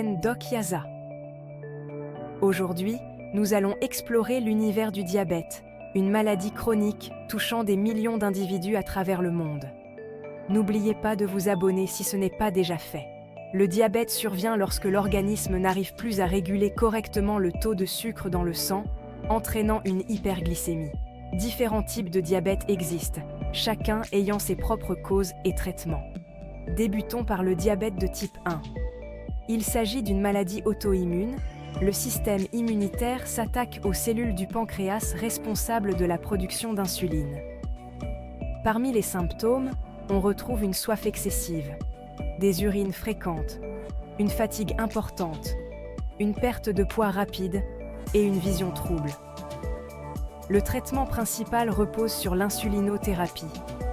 Doc Yaza. Aujourd'hui, nous allons explorer l'univers du diabète, une maladie chronique touchant des millions d'individus à travers le monde. N'oubliez pas de vous abonner si ce n'est pas déjà fait. Le diabète survient lorsque l'organisme n'arrive plus à réguler correctement le taux de sucre dans le sang, entraînant une hyperglycémie. Différents types de diabète existent, chacun ayant ses propres causes et traitements. Débutons par le diabète de type 1. Il s'agit d'une maladie auto-immune. Le système immunitaire s'attaque aux cellules du pancréas responsables de la production d'insuline. Parmi les symptômes, on retrouve une soif excessive, des urines fréquentes, une fatigue importante, une perte de poids rapide et une vision trouble. Le traitement principal repose sur l'insulinothérapie,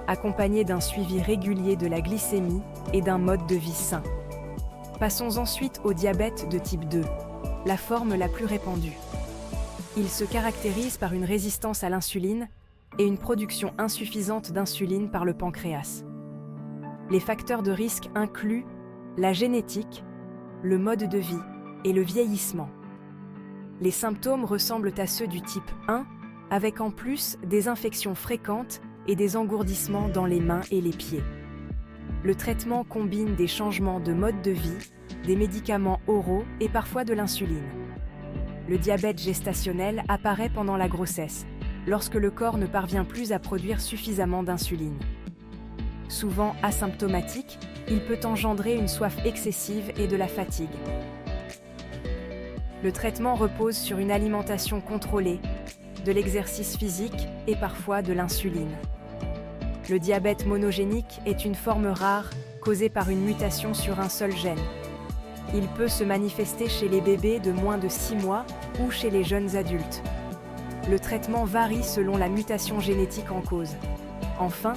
accompagné d'un suivi régulier de la glycémie et d'un mode de vie sain. Passons ensuite au diabète de type 2, la forme la plus répandue. Il se caractérise par une résistance à l'insuline et une production insuffisante d'insuline par le pancréas. Les facteurs de risque incluent la génétique, le mode de vie et le vieillissement. Les symptômes ressemblent à ceux du type 1, avec en plus des infections fréquentes et des engourdissements dans les mains et les pieds. Le traitement combine des changements de mode de vie, des médicaments oraux et parfois de l'insuline. Le diabète gestationnel apparaît pendant la grossesse, lorsque le corps ne parvient plus à produire suffisamment d'insuline. Souvent asymptomatique, il peut engendrer une soif excessive et de la fatigue. Le traitement repose sur une alimentation contrôlée, de l'exercice physique et parfois de l'insuline. Le diabète monogénique est une forme rare causée par une mutation sur un seul gène. Il peut se manifester chez les bébés de moins de 6 mois ou chez les jeunes adultes. Le traitement varie selon la mutation génétique en cause. Enfin,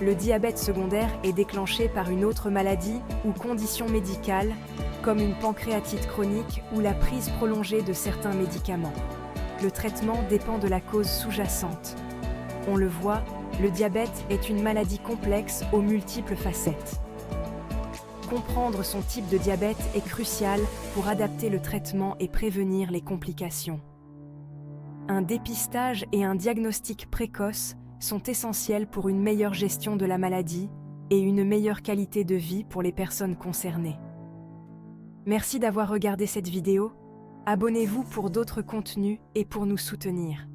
le diabète secondaire est déclenché par une autre maladie ou condition médicale, comme une pancréatite chronique ou la prise prolongée de certains médicaments. Le traitement dépend de la cause sous-jacente. On le voit, le diabète est une maladie complexe aux multiples facettes. Comprendre son type de diabète est crucial pour adapter le traitement et prévenir les complications. Un dépistage et un diagnostic précoce sont essentiels pour une meilleure gestion de la maladie et une meilleure qualité de vie pour les personnes concernées. Merci d'avoir regardé cette vidéo. Abonnez-vous pour d'autres contenus et pour nous soutenir.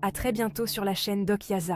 À très bientôt sur la chaîne Doc Yaza.